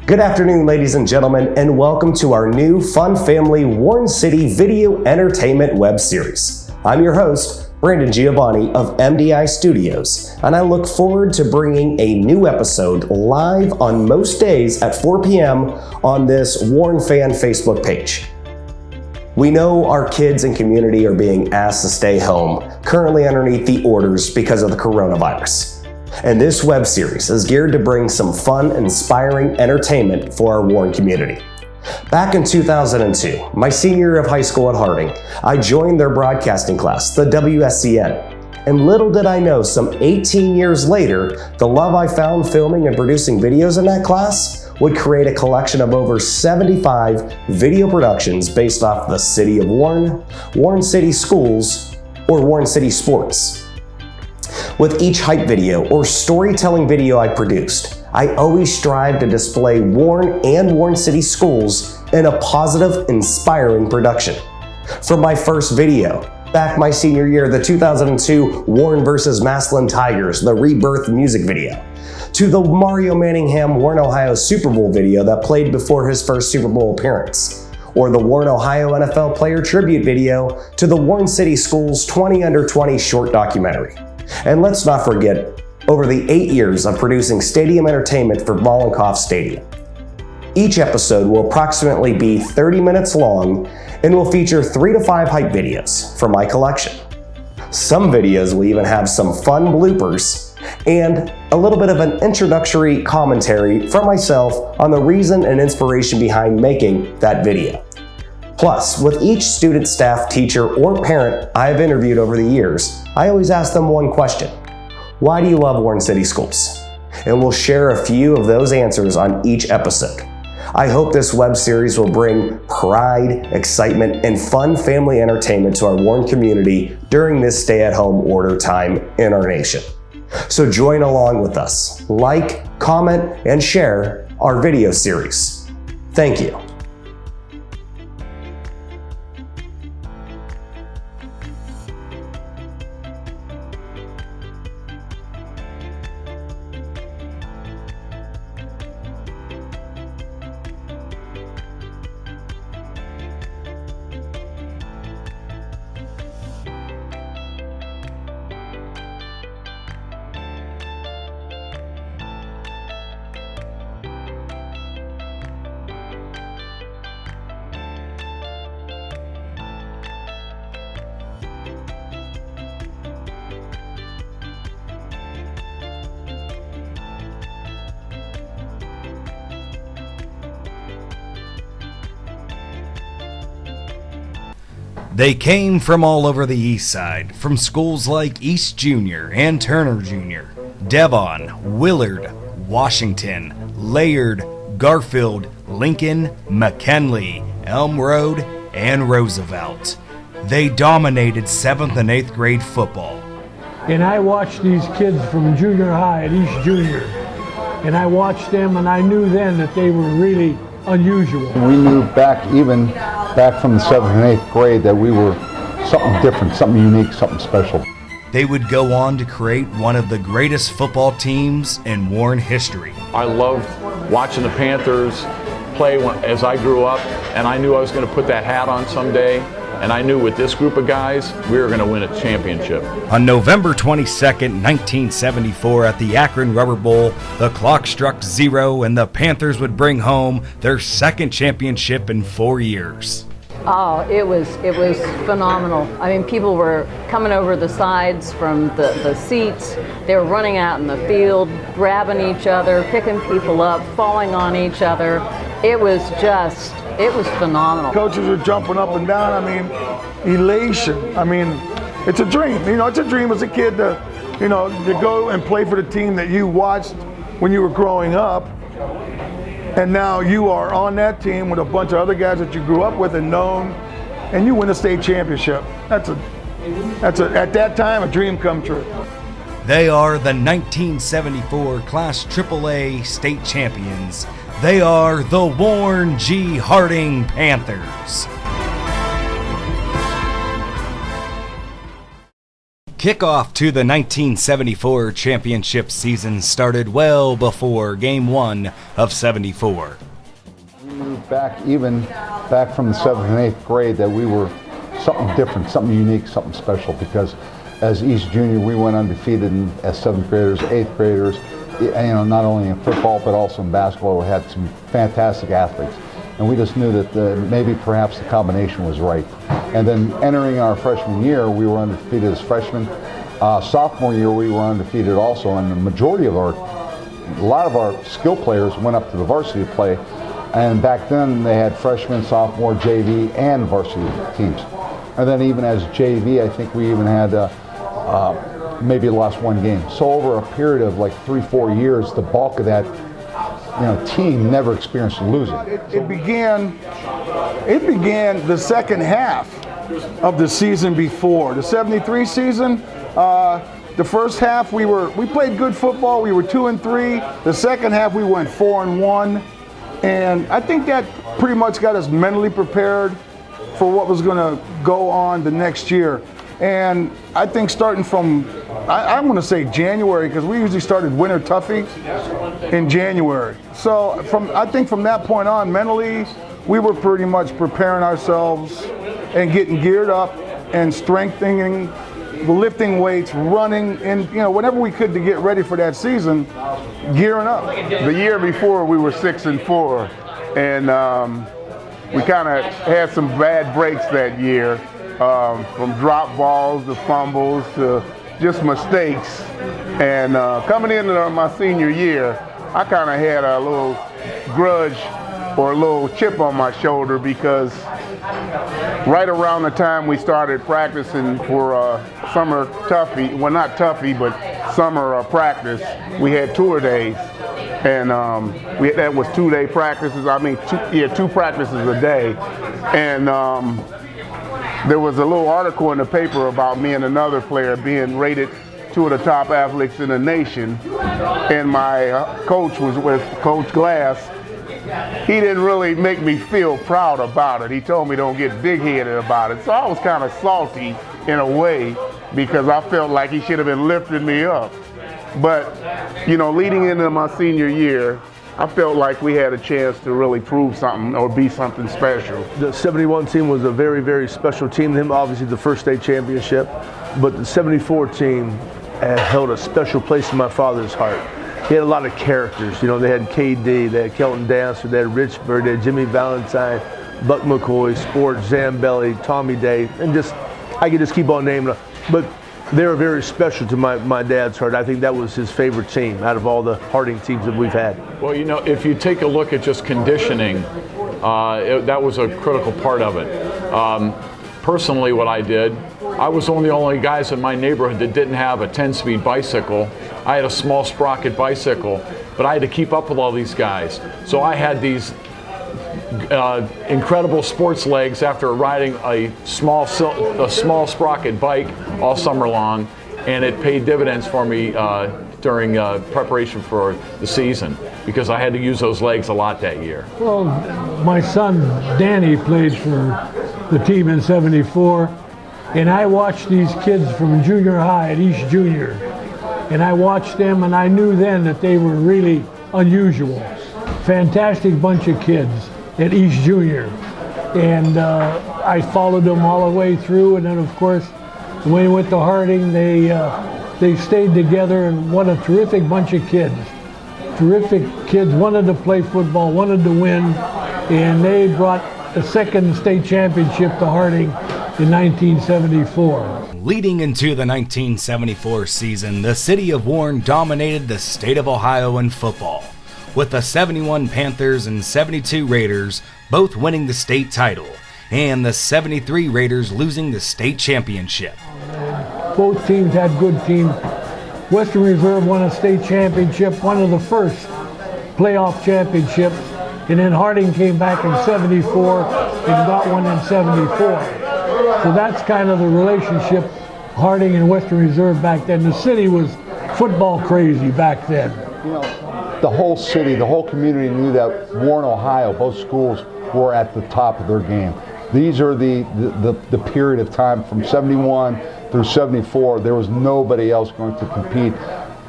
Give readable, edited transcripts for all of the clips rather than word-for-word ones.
Good afternoon, ladies and gentlemen, and welcome to our new Fun Family Warren City Video Entertainment web series. I'm your host, Brandon Giovannone of MDI Studios, and I look forward to bringing a new episode live on most days at 4 p.m. on this Warren Fan Facebook page. We know our kids and community are being asked to stay home, currently underneath the orders because of the coronavirus. And this web series is geared to bring some fun, inspiring entertainment for our Warren community. Back in 2002, my senior year of high school at Harding, I joined their broadcasting class, the WSCN. And little did I know, some 18 years later, the love I found filming and producing videos in that class would create a collection of over 75 video productions based off the City of Warren, Warren City Schools, or Warren City Sports. With each hype video or storytelling video I produced, I always strive to display Warren and Warren City Schools in a positive, inspiring production. From my first video, back my senior year, the 2002 Warren vs. Massillon Tigers, the Rebirth music video, to the Mario Manningham Warren, Ohio Super Bowl video that played before his first Super Bowl appearance, or the Warren, Ohio NFL player tribute video, to the Warren City Schools 20 Under 20 short documentary. And let's not forget, over the 8 years of producing stadium entertainment for Vollenhoff Stadium. Each episode will approximately be 30 minutes long and will feature 3 to 5 hype videos from my collection. Some videos will even have some fun bloopers and a little bit of an introductory commentary from myself on the reason and inspiration behind making that video. Plus, with each student, staff, teacher, or parent I have interviewed over the years, I always ask them one question: why do you love Warren City Schools? And we'll share a few of those answers on each episode. I hope this web series will bring pride, excitement, and fun family entertainment to our Warren community during this stay-at-home order time in our nation. So join along with us. Like, comment, and share our video series. Thank you. They came from all over the east side, from schools like East Junior and Turner Junior, Devon, Willard, Washington, Laird, Garfield, Lincoln, McKinley, Elm Road, and Roosevelt. They dominated 7th and 8th grade football. And I watched these kids from junior high at East Junior, and I watched them and I knew then that they were really unusual. We knew back from the 7th and 8th grade that we were something different, something unique, something special. They would go on to create one of the greatest football teams in Warren history. I loved watching the Panthers play as I grew up, and I knew I was going to put that hat on someday. And I knew with this group of guys, we were going to win a championship. On November 22nd, 1974, at the Akron Rubber Bowl, the clock struck 0 and the Panthers would bring home their second championship in 4 years. Oh, it was phenomenal. I mean, people were coming over the sides from the seats. They were running out in the field, grabbing each other, picking people up, falling on each other. It was phenomenal. Coaches are jumping up and down. I mean, elation. I mean, it's a dream. You know, it's a dream as a kid to go and play for the team that you watched when you were growing up. And now you are on that team with a bunch of other guys that you grew up with and known, and you win a state championship. That's at that time a dream come true. They are the 1974 Class AAA state champions. They are the Warren G. Harding Panthers. Kickoff to the 1974 championship season started well before Game 1 of '74. We knew back from the 7th and 8th grade that we were something different, something unique, something special, because as East Junior we went undefeated as 7th graders, 8th graders, not only in football but also in basketball. We had some fantastic athletes. And we just knew that maybe perhaps the combination was right. And then entering our freshman year, we were undefeated as freshmen. Sophomore year, we were undefeated also, and a lot of our skill players went up to the varsity to play. And back then, they had freshman, sophomore, JV, and varsity teams. And then even as JV, I think we even had maybe lost one game. So over a period of like 3-4 years, the bulk of that team never experienced losing. It began the second half of the season before. The 73 season, the first half we played good football. We were 2-3. The second half we went 4-1. And I think that pretty much got us mentally prepared for what was going to go on the next year. And I think starting from, I'm going to say January, because we usually started winter toughie in January. So I think from that point on, mentally, we were pretty much preparing ourselves and getting geared up and strengthening, lifting weights, running, and whatever we could to get ready for that season, gearing up. The year before, we were 6-4, and we kind of had some bad breaks that year. From drop balls to fumbles to just mistakes. And coming into my senior year, I kind of had a little grudge or a little chip on my shoulder, because right around the time we started practicing for summer toughie, well, not toughie, but summer practice, we had tour days. And that was 2-day practices. Two practices a day. And there was a little article in the paper about me and another player being rated 2 of the top athletes in the nation. And my coach was with Coach Glass. He didn't really make me feel proud about it. He told me don't get big-headed about it. So I was kind of salty in a way, because I felt like he should have been lifting me up. But, leading into my senior year, I felt like we had a chance to really prove something or be something special. The 71 team was a very, very special team. Them obviously the first state championship, but the 74 team held a special place in my father's heart. He had a lot of characters. They had KD, they had Kelton Dancer, they had Rich Bird, they had Jimmy Valentine, Buck McCoy, Sport, Zambelli, Tommy Day, and I could just keep on naming them. But they were very special to my dad's heart. I think that was his favorite team out of all the Harding teams that we've had. Well, if you take a look at just conditioning, that was a critical part of it. Personally, what I did, I was one of the only guys in my neighborhood that didn't have a 10-speed bicycle. I had a small sprocket bicycle, but I had to keep up with all these guys. So I had these incredible sports legs after riding a small sprocket bike all summer long, and it paid dividends for me during preparation for the season, because I had to use those legs a lot that year. Well, my son Danny played for the team in '74, and I watched these kids from junior high at East Junior, and I watched them, and I knew then that they were really unusual. Fantastic bunch of kids at East Junior, and I followed them all the way through. And then, of course, when we went to Harding, they stayed together, and what a terrific bunch of kids. Terrific kids, wanted to play football, wanted to win, and they brought the second state championship to Harding in 1974. Leading into the 1974 season, the city of Warren dominated the state of Ohio in football, with the 71 Panthers and 72 Raiders both winning the state title, and the 73 Raiders losing the state championship. Both teams had good teams. Western Reserve won a state championship, one of the first playoff championships, and then Harding came back in '74 and got one in '74. So that's kind of the relationship, Harding and Western Reserve back then. The city was football crazy back then. The whole city, the whole community knew that Warren, Ohio, both schools were at the top of their game. These are the period of time from '71 through 74, there was nobody else going to compete.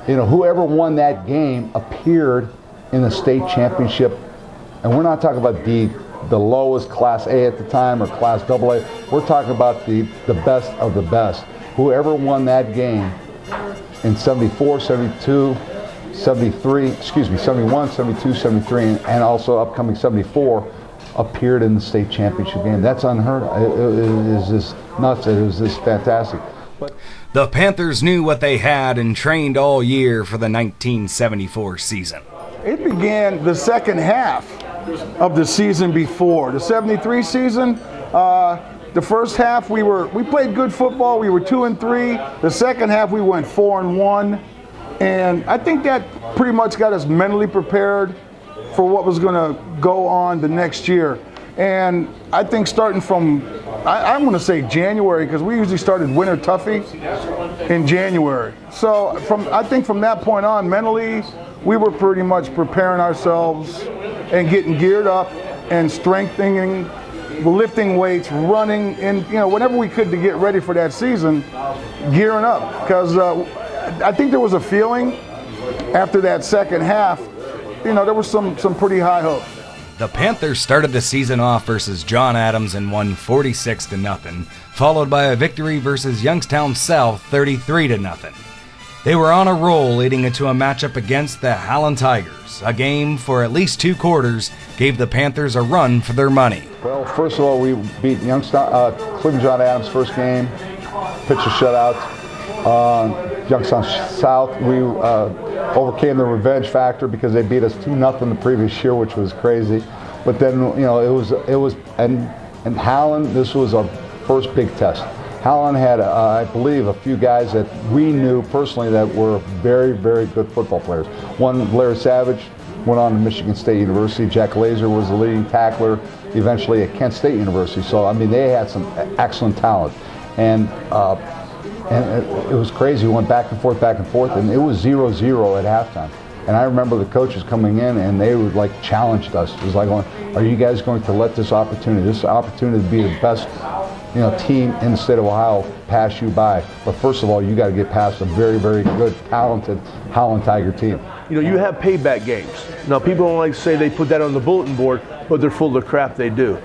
You know, whoever won that game appeared in the state championship, and we're not talking about the lowest Class A at the time or Class AA. We're talking about the best of the best. Whoever won that game in 74, 72, 73, excuse me, 71, 72, 73, and also upcoming 74 appeared in the state championship game. That's unheard of. It was just nuts. It was just fantastic. But The Panthers knew what they had and trained all year for the 1974 season. It began the second half of the season before. The 73 season, the first half we played good football. We were 2-3. The second half we went 4-1. And I think that pretty much got us mentally prepared for what was going to go on the next year. And I think starting from, I'm going to say January, because we usually started winter toughie in January. So I think from that point on, mentally, we were pretty much preparing ourselves and getting geared up and strengthening, lifting weights, running, and whenever we could to get ready for that season, gearing up. Because I think there was a feeling after that second half, there was some pretty high hopes. The Panthers started the season off versus John Adams and won 46-0, followed by a victory versus Youngstown South 33-0. They were on a roll leading into a matchup against the Howland Tigers. A game for at least 2 quarters gave the Panthers a run for their money. Well, first of all, we beat Youngstown, Cleveland John Adams first game, pitcher shutout. Youngstown South, we overcame the revenge factor because they beat us 2-0 the previous year, which was crazy. But then, it was, and Howland, this was our first big test. Howland had, I believe, a few guys that we knew personally that were very, very good football players. One, Larry Savage, went on to Michigan State University. Jack Laser was the leading tackler, eventually at Kent State University. So, I mean, they had some excellent talent. And it was crazy. We went back and forth, and it was 0-0 at halftime. And I remember the coaches coming in, and they would challenged us. It was like, are you guys going to let this opportunity to be the best team in the state of Ohio pass you by? But first of all, you got to get past a very, very good, talented Howland Tiger team. You have payback games. Now, people don't like to say they put that on the bulletin board, but they're full of crap, they do.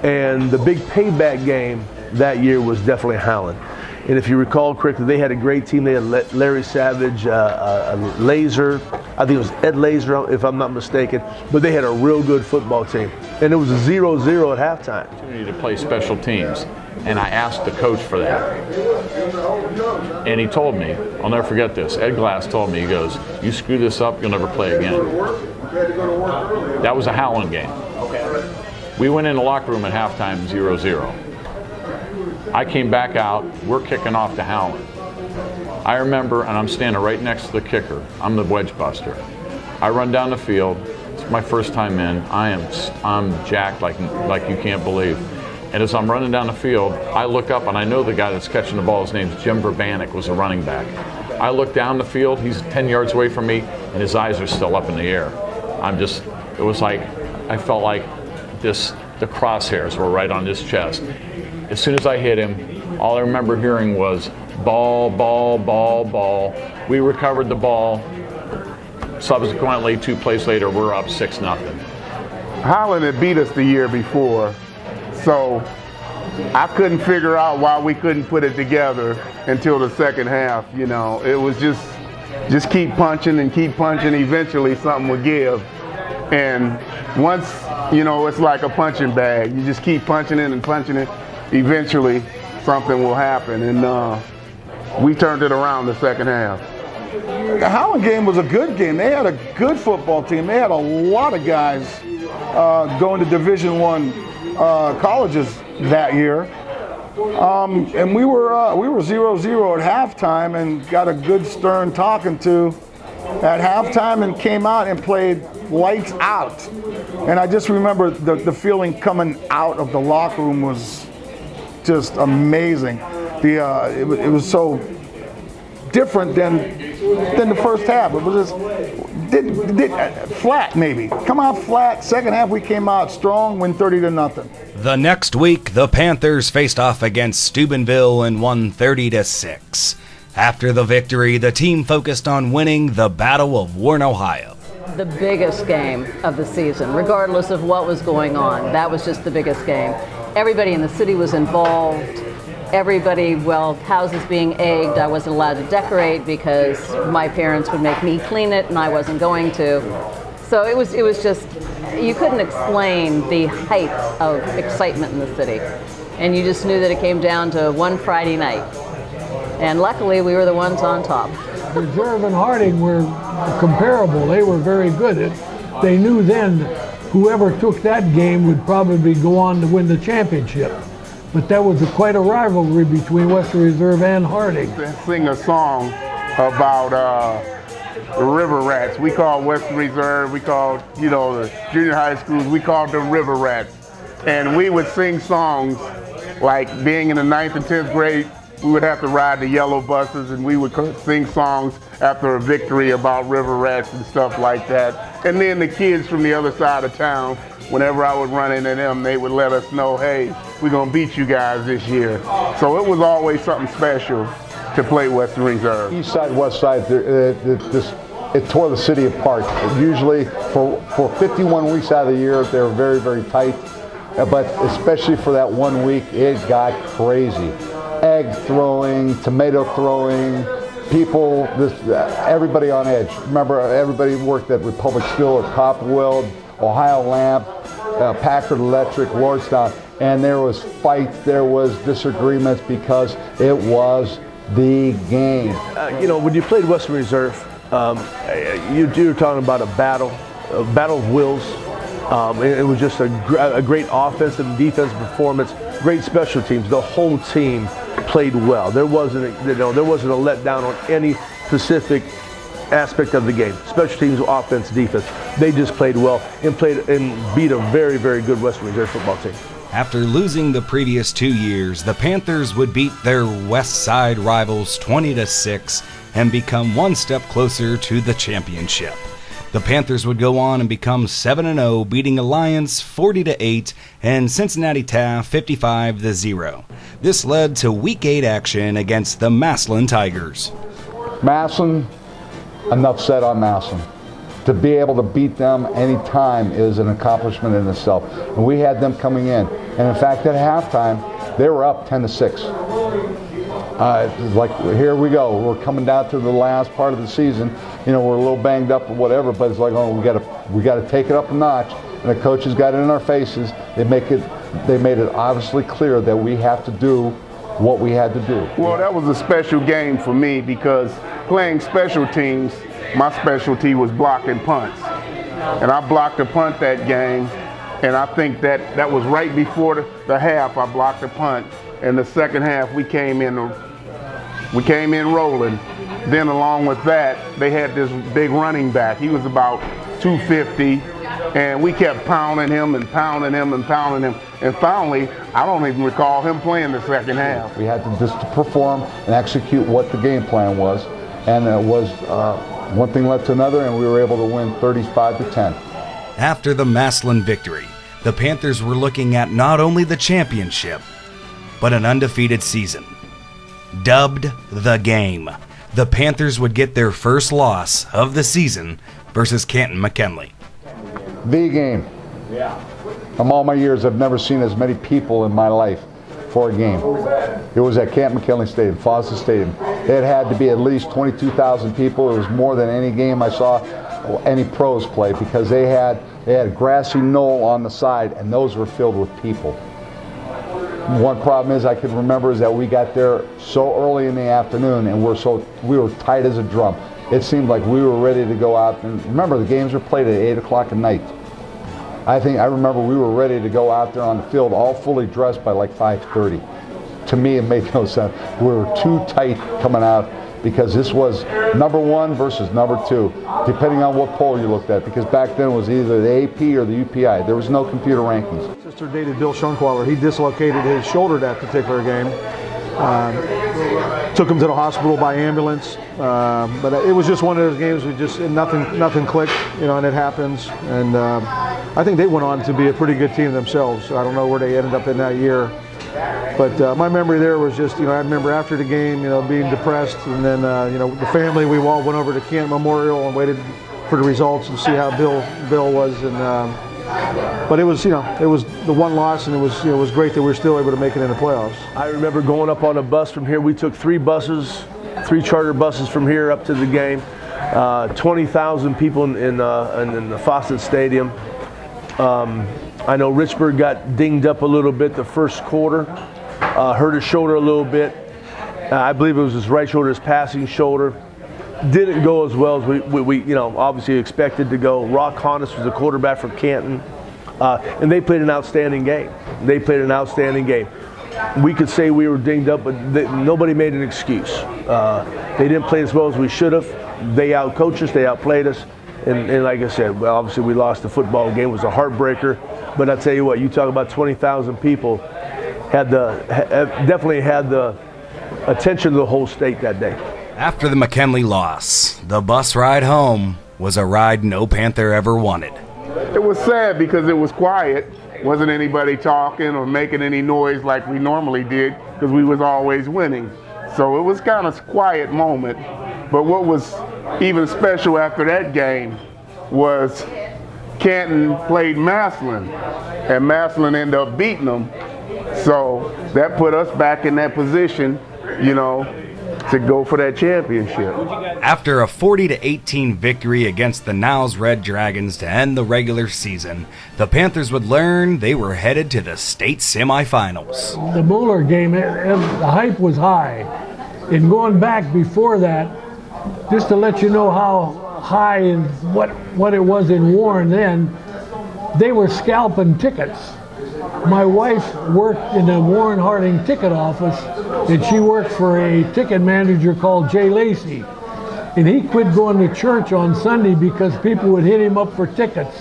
And the big payback game that year was definitely Howland. And if you recall correctly, they had a great team. They had Larry Savage, Laser, I think it was Ed Laser, if I'm not mistaken. But they had a real good football team. And it was a 0-0 at halftime. Opportunity to play special teams. And I asked the coach for that. And he told me, I'll never forget this, Ed Glass told me, he goes, you screw this up, you'll never play again. That was a Howland game. We went in the locker room at halftime 0-0. I came back out, we're kicking off to Howland. I remember, and I'm standing right next to the kicker. I'm the wedge buster. I run down the field. It's my first time in. I'm jacked like you can't believe. And as I'm running down the field, I look up and I know the guy that's catching the ball. His name's Jim Verbanek, was a running back. I look down the field. He's 10 yards away from me, and his eyes are still up in the air. It was like, I felt like the crosshairs were right on his chest. As soon as I hit him, all I remember hearing was ball, ball, ball, ball. We recovered the ball. Subsequently, 2 plays later, we're up 6-0. Howland had beat us the year before, so I couldn't figure out why we couldn't put it together until the second half. It was just keep punching and keep punching. Eventually, something would give. And once, it's like a punching bag. You just keep punching it and punching it. Eventually, something will happen, and we turned it around the second half. The Howland game was a good game. They had a good football team. They had a lot of guys going to Division I colleges that year, and we were 0-0 at halftime, and got a good stern talking to at halftime, and came out and played lights out. And I just remember the feeling coming out of the locker room was just amazing. It was so different than the first half. It was just flat maybe. Come out flat. Second half we came out strong, win 30-0. The next week, the Panthers faced off against Steubenville and won 30-6. After the victory, the team focused on winning the Battle of Warren, Ohio. The biggest game of the season, regardless of what was going on. That was just the biggest game. Everybody in the city was involved. Everybody, well, houses being egged, I wasn't allowed to decorate because my parents would make me clean it and I wasn't going to. So it was just, you couldn't explain the height of excitement in the city. And you just knew that it came down to one Friday night. And luckily we were the ones on top. Reserve and Harding were comparable. They were very good. They knew then whoever took that game would probably go on to win the championship. But that was quite a rivalry between Western Reserve and Harding. Sing a song about the river rats. We called Western Reserve, we called, the junior high schools, we called them river rats. And we would sing songs like being in the 9th and 10th grade, we would have to ride the yellow buses and we would sing songs after a victory about river rats and stuff like that. And then the kids from the other side of town, whenever I would run into them, they would let us know, hey, we're going to beat you guys this year. So it was always something special to play Western Reserve. East side, west side, it tore the city apart. Usually for 51 weeks out of the year, they were very, very tight. But especially for that 1 week, it got crazy. Egg throwing, tomato throwing, people, everybody on edge. Remember, everybody worked at Republic Steel or Copperweld, Ohio Lamp, Packard Electric, Lordstown, and there was fights, there was disagreements because it was the game. When you played Western Reserve, you were talking about a battle of wills. It was just a great offensive and defensive performance, great special teams. The whole team played well. There wasn't a letdown on any specific aspect of the game. Special teams, offense, defense. They just played well and beat a very, very good Western Reserve football team. After losing the previous 2 years, the Panthers would beat their West Side rivals 20-6 and become one step closer to the championship. The Panthers would go on and become 7-0, beating Alliance 40-8 and Cincinnati Taft 55-0. This led to Week 8 action against the Massillon Tigers. Massillon, enough said on Massillon. To be able to beat them anytime is an accomplishment in itself. And we had them coming in. And in fact, at halftime, they were up 10-6. Like, here we go. We're coming down to the last part of the season. We're a little banged up or whatever, but it's like, oh, we got to take it up a notch. And the coaches got it in our faces. They made it obviously clear that we have to do what we had to do. Well, that was a special game for me because playing special teams, my specialty was blocking punts. And I blocked a punt that game, and I think that was right before the half. I blocked a punt. In the second half, we came in rolling. Then along with that, they had this big running back. He was about 250, and we kept pounding him and pounding him and pounding him. And finally, I don't even recall him playing the second half. We had to just perform and execute what the game plan was, and it was one thing led to another, and we were able to win 35-10. After the Massillon victory, the Panthers were looking at not only the championship, but an undefeated season. Dubbed the game, the Panthers would get their first loss of the season versus Canton McKinley. The game. Yeah. From all my years, I've never seen as many people in my life for a game. It was at Canton McKinley Stadium, Foster Stadium. It had to be at least 22,000 people. It was more than any game I saw any pros play because they had a grassy knoll on the side, and those were filled with people. One problem is I can remember is that we got there so early in the afternoon and we were tight as a drum. It seemed like we were ready to go out, and remember the games were played at 8 o'clock at night. I remember we were ready to go out there on the field all fully dressed by like 5:30. To me it made no sense. We were too tight coming out because this was number 1 versus number 2, depending on what poll you looked at, because back then it was either the AP or the UPI. There was no computer rankings. Sister dated Bill Schunkweiler. He dislocated his shoulder that particular game. took him to the hospital by ambulance. But it was just one of those games we just nothing clicked, you know, and it happens. And I think they went on to be a pretty good team themselves. I don't know where they ended up in that year. But my memory there was just, you know, I remember after the game, you know, being depressed, and then, you know, the family, we all went over to Kent Memorial and waited for the results and see how Bill was. And but it was, you know, it was the one loss, and it was, you know, it was great that we were still able to make it in the playoffs. I remember going up on a bus from here. We took 3 charter buses from here up to the game. 20,000 people in the Fawcett Stadium. I know Richburg got dinged up a little bit the first quarter, hurt his shoulder a little bit. I believe it was his right shoulder, his passing shoulder. Didn't go as well as we you know, obviously expected to go. Rock Honus was the quarterback for Canton, and they played an outstanding game. We could say we were dinged up, but nobody made an excuse. They didn't play as well as we should have. They outcoached us, they outplayed us. And like I said, well, obviously we lost the football game. It was a heartbreaker. But I tell you what, you talk about 20,000 people, definitely had the attention of the whole state that day. After the McKinley loss, the bus ride home was a ride no Panther ever wanted. It was sad because it was quiet. Wasn't anybody talking or making any noise like we normally did because we was always winning. So it was kind of a quiet moment. But what was even special after that game was Canton played Massillon, and Massillon ended up beating them. So that put us back in that position, you know, to go for that championship. After a 40-18 victory against the Niles Red Dragons to end the regular season, the Panthers would learn they were headed to the state semifinals. The Moeller game, the hype was high. And going back before that, just to let you know how high and what it was in Warren then, they were scalping tickets. My wife worked in the Warren Harding ticket office, and she worked for a ticket manager called Jay Lacey. And he quit going to church on Sunday because people would hit him up for tickets.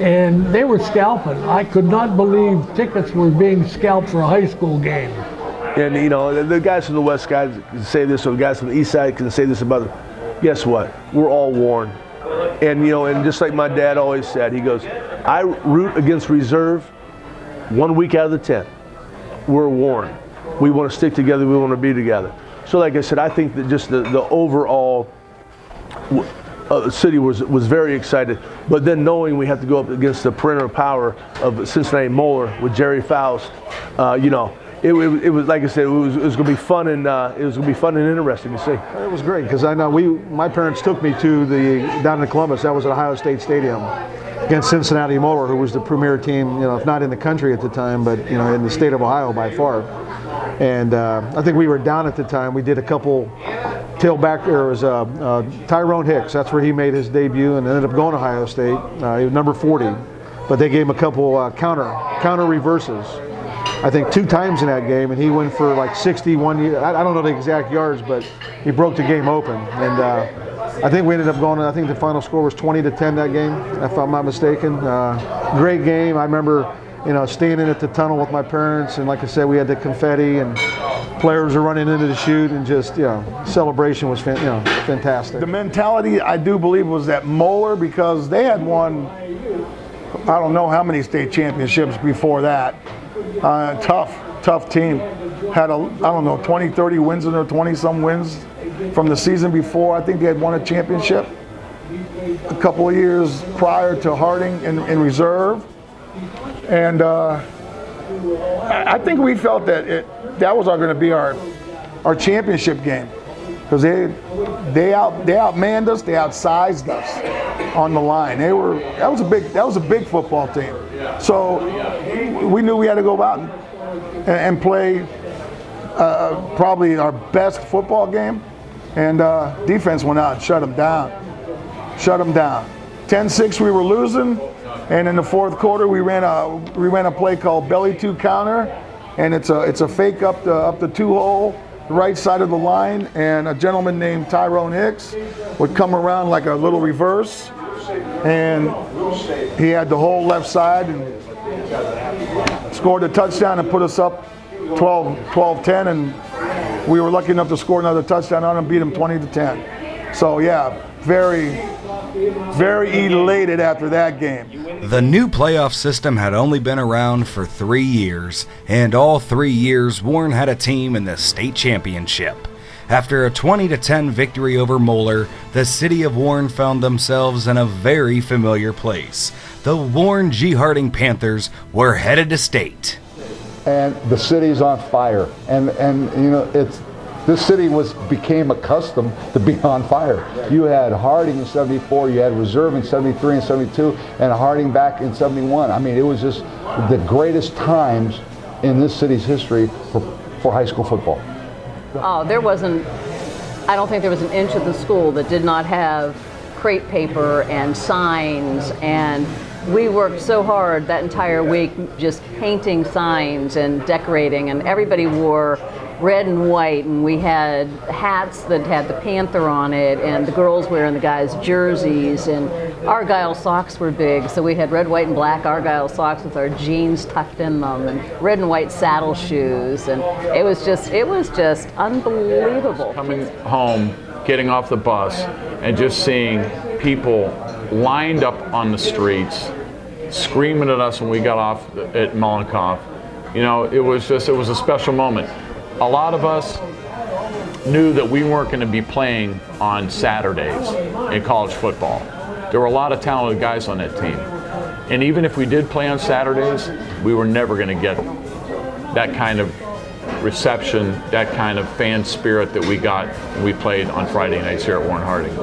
And they were scalping. I could not believe tickets were being scalped for a high school game. And, you know, the guys from the West Side can say this, or the guys from the East Side can say this about them. Guess what? We're all Warren. And, you know, and just like my dad always said, he goes, I root against reserve 1 week out of the 10. We're Warren. We want to stick together. We want to be together. So like I said, I think that just the overall city was very excited. But then knowing we have to go up against the perimeter power of Cincinnati Moeller with Jerry Faust, you know, it was, like I said, it was going to be fun, and it was going to be fun and interesting to see. It was great because I know my parents took me to down in Columbus. That was at Ohio State Stadium against Cincinnati Moeller, who was the premier team, you know, if not in the country at the time, but, you know, in the state of Ohio by far. And I think we were down at the time. We did a couple tailback. There was Tyrone Hicks. That's where he made his debut and ended up going to Ohio State. He was number 40, but they gave him a couple counter reverses. I think 2 times in that game, and he went for like 61. I don't know the exact yards, but he broke the game open. And I think we ended up going. I think the final score was 20-10 that game, if I'm not mistaken. Great game. I remember, you know, staying in at the tunnel with my parents, and like I said, we had the confetti, and players were running into the chute, and just, you know, celebration was fantastic. The mentality, I do believe, was that Moeller, because they had won, I don't know how many state championships before that. Tough team. Had I don't know, 20, 30 wins in there, 20-some wins from the season before. I think they had won a championship a couple of years prior to Harding in reserve. And I think we felt that that was going to be our championship game, because they outmanned us, they outsized us on the line. That was a big football team. So we knew we had to go out and play probably our best football game, and defense went out and shut them down. 10-6 we were losing, and in the fourth quarter we ran a play called belly two counter, and it's a fake up the 2-hole, the right side of the line, and a gentleman named Tyrone Hicks would come around like a little reverse, and he had the whole left side and scored a touchdown and put us up 12-10, and we were lucky enough to score another touchdown on them, beat them 20-10. So yeah, very, very elated after that game. The new playoff system had only been around for 3 years, and all 3 years Warren had a team in the state championship. After a 20-10 victory over Moeller, the city of Warren found themselves in a very familiar place. The Warren G. Harding Panthers were headed to state. And the city's on fire. And you know, this city became accustomed to being on fire. You had Harding in 74, you had Reserve in 73 and 72, and Harding back in 71. I mean, it was just the greatest times in this city's history for high school football. Oh, I don't think there was an inch of the school that did not have crepe paper and signs, and we worked so hard that entire week just painting signs and decorating, and everybody wore red and white, and we had hats that had the Panther on it, and the girls wearing the guys' jerseys, and Argyle socks were big, so we had red, white, and black Argyle socks with our jeans tucked in them, and red and white saddle shoes, and it was just unbelievable. Coming home, getting off the bus, and just seeing people lined up on the streets, screaming at us when we got off at Mollenkoff. You know, it was a special moment. A lot of us knew that we weren't going to be playing on Saturdays in college football. There were a lot of talented guys on that team. And even if we did play on Saturdays, we were never going to get that kind of reception, that kind of fan spirit that we got when we played on Friday nights here at Warren Harding.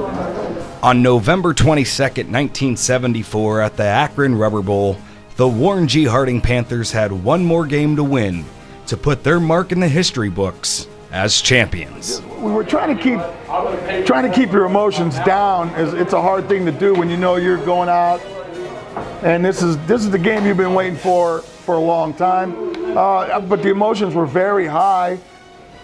On November 22nd, 1974, at the Akron Rubber Bowl, the Warren G. Harding Panthers had one more game to win to put their mark in the history books as champions. We were trying to keep your emotions down. It's a hard thing to do when you know you're going out, and this is the game you've been waiting for a long time. But the emotions were very high,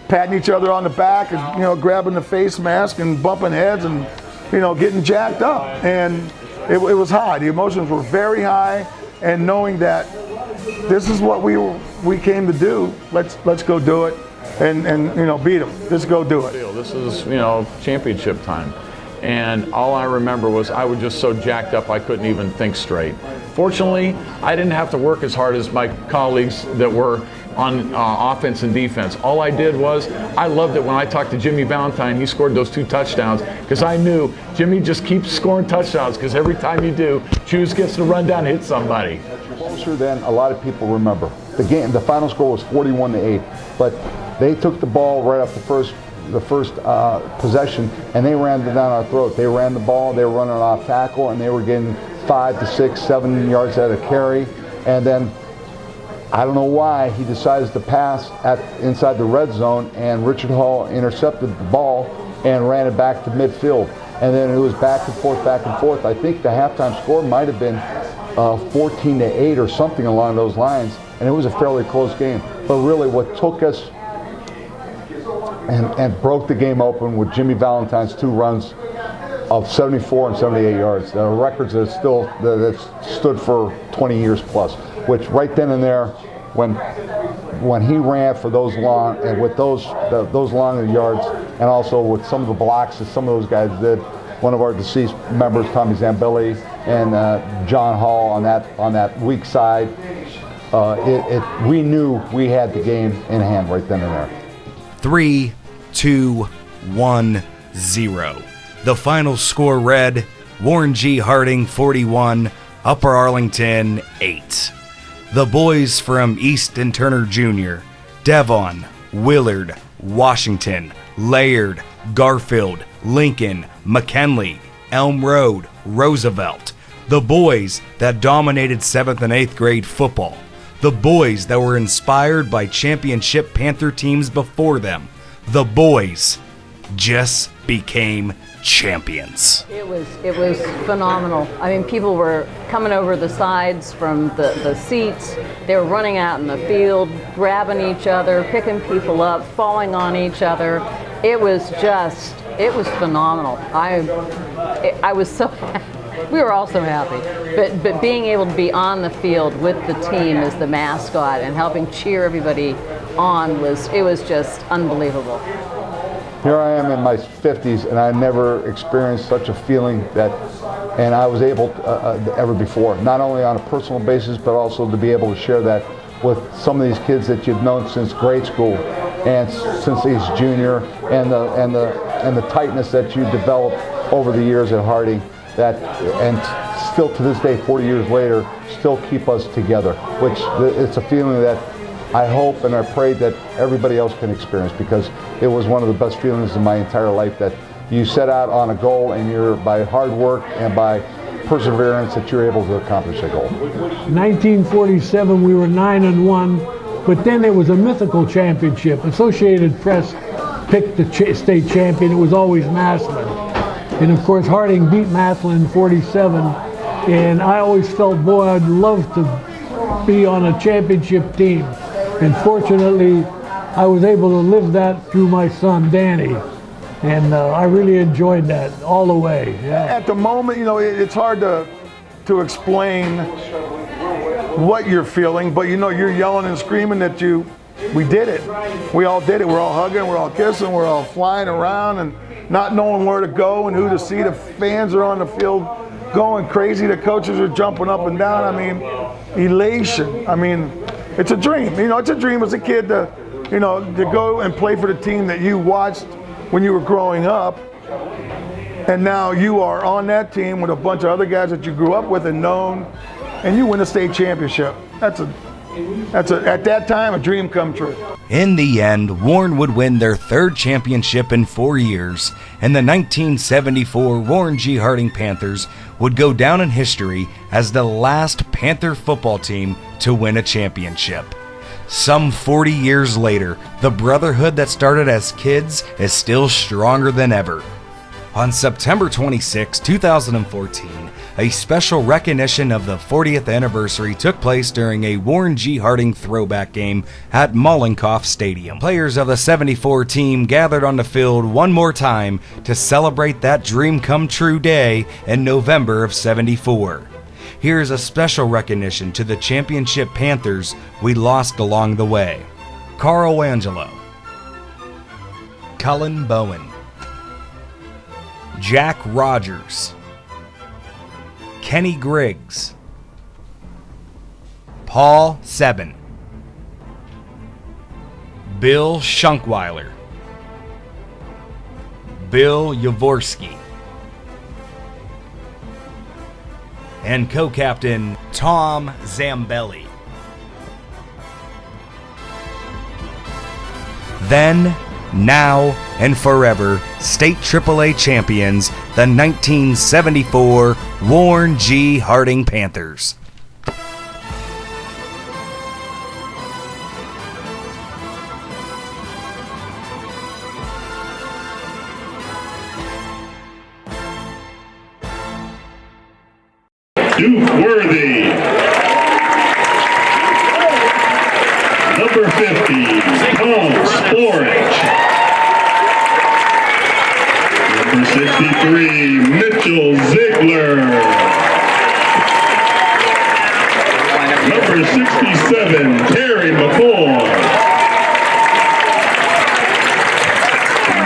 patting each other on the back and grabbing the face mask and bumping heads and getting jacked up. And it was high. The emotions were very high, and knowing that this is what we came to do. Let's go do it, and beat them. Just go do it. This is championship time, and all I remember was I was just so jacked up I couldn't even think straight. Fortunately, I didn't have to work as hard as my colleagues that were on offense and defense. All I did was, I loved it when I talked to Jimmy Valentine, he scored those 2 touchdowns, because I knew Jimmy just keeps scoring touchdowns, because every time you do, Choose gets to run down and hit somebody. Closer than a lot of people remember. The final score was 41-8, but they took the ball right off the first possession, and they ran it down our throat. They ran the ball, they were running off tackle, and they were getting 5 to 6, 7 yards at a carry, and then I don't know why he decides to pass inside the red zone, and Richard Hall intercepted the ball and ran it back to midfield. And then it was back and forth, back and forth. I think the halftime score might have been 14-8 or something along those lines, and it was a fairly close game. But really what took us and broke the game open with Jimmy Valentine's 2 runs of 74 and 78 yards. The records that stood for 20 years plus, which right then and there, when he ran for those long, and with those long yards, and also with some of the blocks that some of those guys did, one of our deceased members, Tommy Zambelli, and John Hall on that weak side, we knew we had the game in hand right then and there. 3, 2, 1, 0. The final score read, Warren G. Harding 41, Upper Arlington 8. The boys from East and Turner Jr., Devon, Willard, Washington, Laird, Garfield, Lincoln, McKinley, Elm Road, Roosevelt. The boys that dominated 7th and 8th grade football. The boys that were inspired by championship Panther teams before them. The boys just became champions. It was phenomenal. I mean, people were coming over the sides from the seats. They were running out in the field, grabbing each other, picking people up, falling on each other. It was phenomenal. I was so happy. We were all so happy. But being able to be on the field with the team as the mascot and helping cheer everybody on was just unbelievable. Here I am in my 50s, and I never experienced such a feeling and I was able to, ever before, not only on a personal basis, but also to be able to share that with some of these kids that you've known since grade school and since East Junior, and the tightness that you developed over the years at Harding, and still to this day, 40 years later, still keep us together, which it's a feeling that I hope and I pray that everybody else can experience, because it was one of the best feelings in my entire life, that you set out on a goal and you're, by hard work and by perseverance, that you're able to accomplish a goal. 1947, we were 9-1, but then it was a mythical championship. Associated Press picked the state champion. It was always Massillon. And of course, Harding beat Massillon in 47. And I always felt, boy, I'd love to be on a championship team. And fortunately, I was able to live that through my son, Danny. And I really enjoyed that all the way. Yeah. At the moment, it's hard to explain what you're feeling, but you're yelling and screaming that we did it. We all did it. We're all hugging, we're all kissing, we're all flying around and not knowing where to go and who to see. The fans are on the field going crazy. The coaches are jumping up and down. I mean, elation. I mean, it's a dream. It's a dream as a kid to go and play for the team that you watched when you were growing up, and now you are on that team with a bunch of other guys that you grew up with and known, and you win a state championship. That's at that time a dream come true. In the end, Warren would win their third championship in 4 years, and the 1974 Warren G. Harding Panthers would go down in history as the last Panther football team to win a championship. Some 40 years later, the brotherhood that started as kids is still stronger than ever. On September 26, 2014, a special recognition of the 40th anniversary took place during a Warren G. Harding throwback game at Mollenkoff Stadium. Players of the 74 team gathered on the field one more time to celebrate that dream come true day in November of '74. Here's a special recognition to the championship Panthers we lost along the way. Carl Angelo, Cullen Bowen, Jack Rogers, Kenny Griggs, Paul Sebin, Bill Schunkweiler, Bill Yavorski, and co-captain Tom Zambelli. Then, now, and forever, state AAA champions, the 1974 Warren G. Harding Panthers. Duke Worthy. Number 50, Tom Sporich. Number 63, Mitchell Ziegler. Number 67, Terry McCall.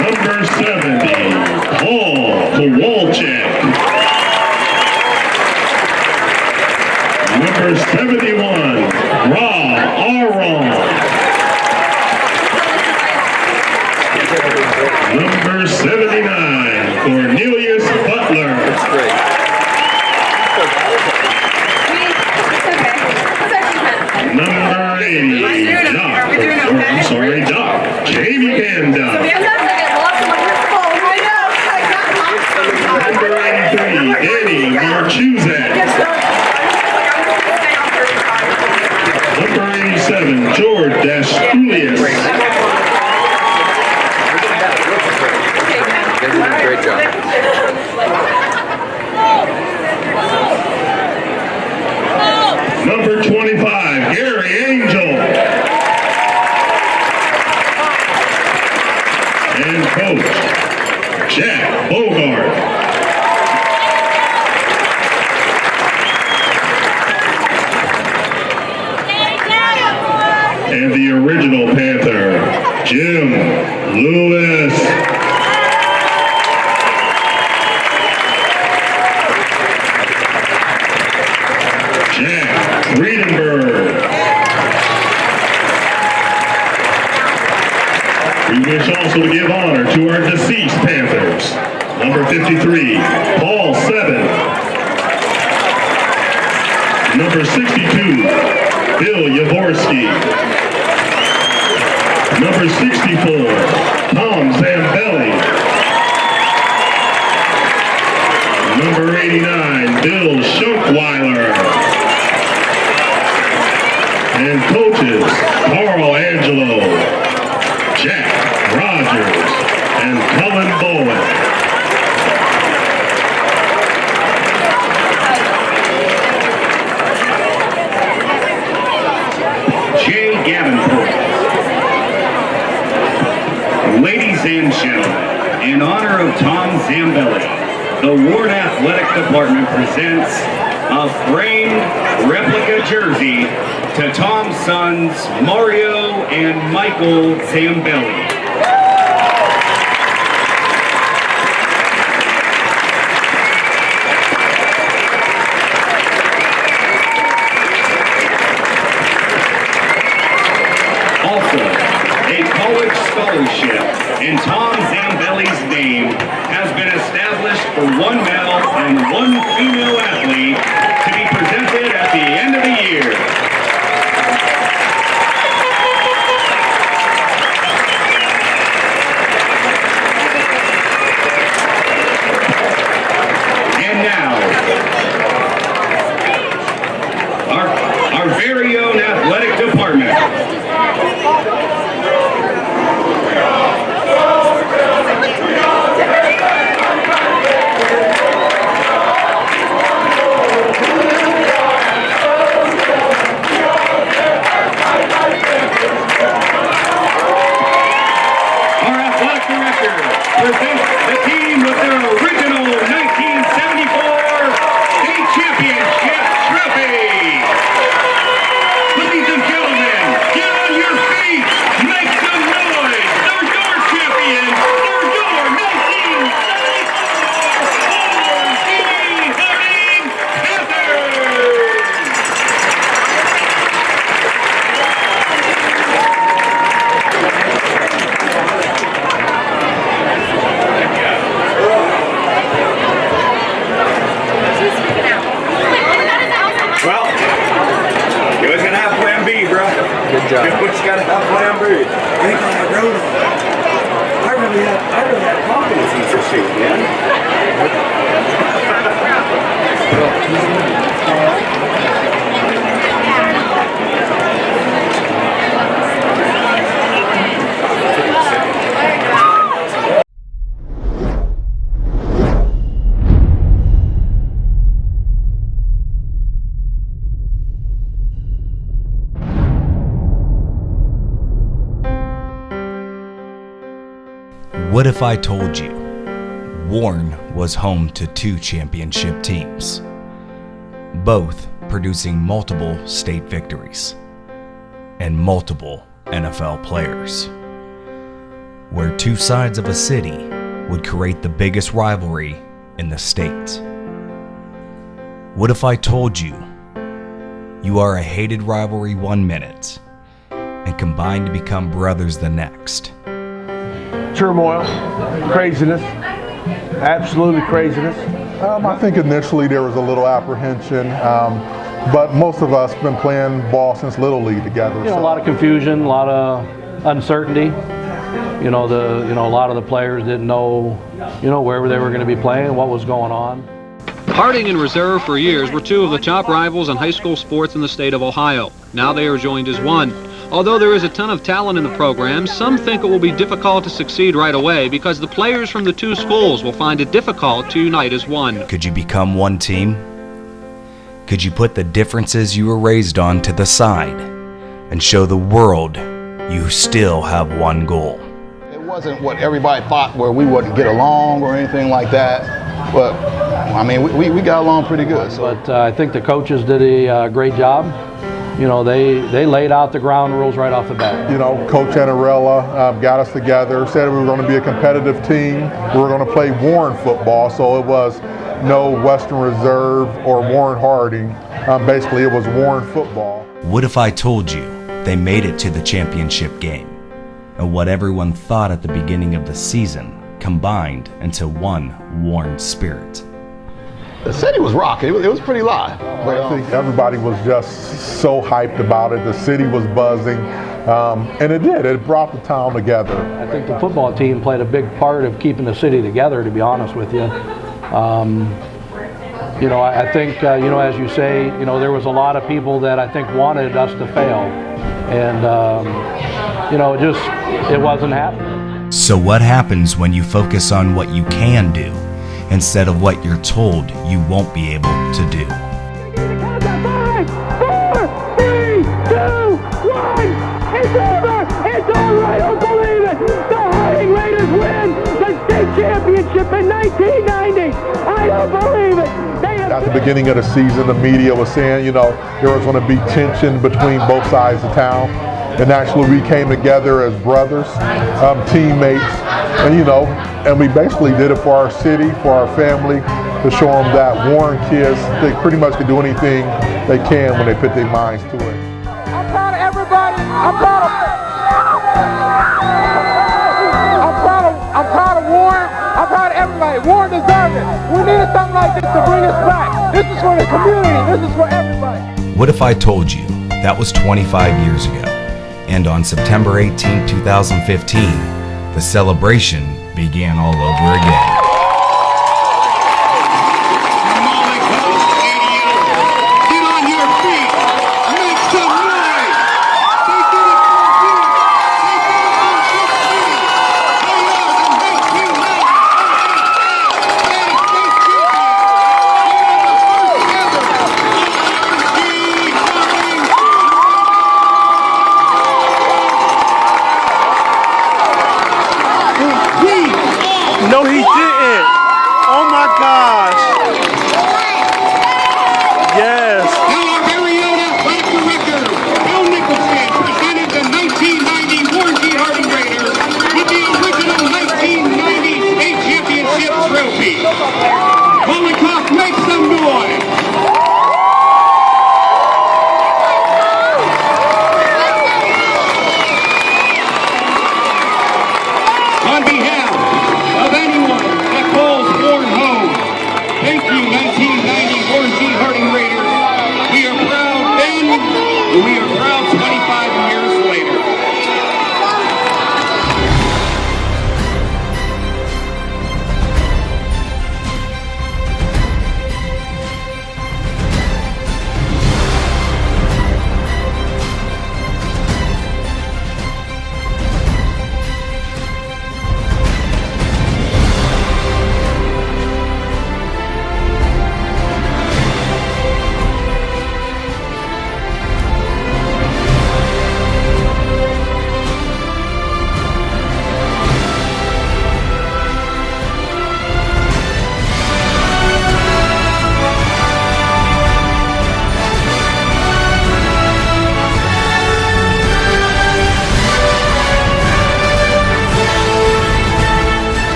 Number 70, Paul Kowalczyk. Number 71, Rob Aron. Number 79, Cornelius Butler. Number 80, Doc. Jamie Ganda. Number 83, Eddie Marchuzak. Number 87, George Daskulias. Great job. Number 25, Gary Angel. And coach, Jack Bogart. And the original Panther Jim Lewis. Jack Friedenberg. We wish also to give honor to our deceased Panthers. Number 53, Paul Seven. Number 62, Bill Yavorski. Number 64, Tom Zambelli. Number 89, Bill Schunkweiler. And coaches, Carl Angelo, Jack Rogers, and Cullen Bowen. Jay Davenport. Ladies and gentlemen, in honor of Tom Zambelli, the Warren Athletic Department presents a framed replica jersey to Tom's sons Mario and Michael Zambelli. Also, a college scholarship in Tom Zambelli's name has been established for one male and one female athlete to be presented at the end of the year. And now, our very own athletic department. Presents the team with their original 1974 state championship trophy. Ladies and gentlemen, get on your feet, make some noise. They're your champions. They're your 1974 Hunting Panthers. Well, you always gonna have plan B, bro. Good job. You just gotta have plan B. I really had confidence in this shape, man. What if I told you Warren was home to two championship teams, both producing multiple state victories and multiple NFL players, where two sides of a city would create the biggest rivalry in the state? What if I told you you are a hated rivalry 1 minute and combine to become brothers the next? Turmoil, craziness, absolutely craziness. I think initially there was a little apprehension, but most of us have been playing ball since Little League together. A lot of confusion, a lot of uncertainty. A lot of the players didn't know, where they were going to be playing, what was going on. Harding and Reserve for years were two of the top rivals in high school sports in the state of Ohio. Now they are joined as one. Although there is a ton of talent in the program, some think it will be difficult to succeed right away because the players from the two schools will find it difficult to unite as one. Could you become one team? Could you put the differences you were raised on to the side and show the world you still have one goal? It wasn't what everybody thought where we wouldn't get along or anything like that, but I mean, we got along pretty good. So. But I think the coaches did a great job. they laid out the ground rules right off the bat. Coach Annarella got us together, said we were going to be a competitive team. We were going to play Warren football, so it was no Western Reserve or Warren Harding. Basically, it was Warren football. What if I told you they made it to the championship game? And what everyone thought at the beginning of the season combined into one Warren spirit. The city was rocking. It was pretty live. I think everybody was just so hyped about it. The city was buzzing, and it did. It brought the town together. I think the football team played a big part of keeping the city together, to be honest with you. I think, as you say, there was a lot of people that I think wanted us to fail. And, it wasn't happening. So what happens when you focus on what you can do instead of what you're told you won't be able to do? 5, 4, 3, 2, 1. It's over. It's over. I don't believe it. The Harding Raiders win the state championship in 1990. I don't believe it. At the beginning of the season, the media was saying, there was going to be tension between both sides of town. And actually, we came together as brothers, teammates, and we basically did it for our city, for our family, to show them that Warren kids, they pretty much can do anything they can when they put their minds to it. I'm proud of everybody. I'm proud of Warren. I'm proud of everybody. Warren deserved it. We needed something like this to bring us back. This is for the community. This is for everybody. What if I told you that was 25 years ago? And on September 18, 2015, the celebration began all over again. Get on your feet. Make some noise. They did it for you. They did it for 15. They are the 1990. No, he didn't. Oh my gosh. Yes. Now our very own athletic director, Bill Nicholson, presented the 1990 Warren G. Harding Raiders with the original 1990 state championship trophy. Mollycock, make some noise. On behalf of anyone that calls Warren home, thank you, 1990 Warren G. Harding Raiders. We are proud then, and we are proud 25 years later.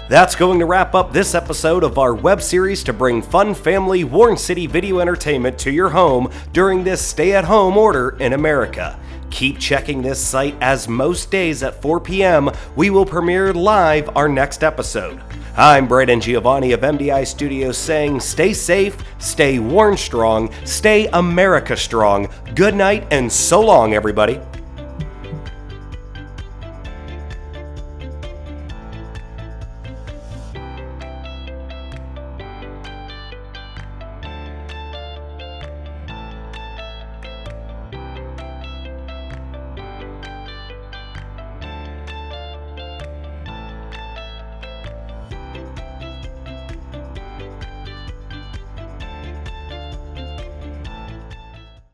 That's going to wrap up this episode of our web series to bring fun family Warren City video entertainment to your home during this stay-at-home order in America. Keep checking this site as most days at 4 p.m. we will premiere live our next episode. I'm Brandon Giovannone of MDI Studios saying stay safe, stay Warren strong, stay America strong. Good night and so long, everybody.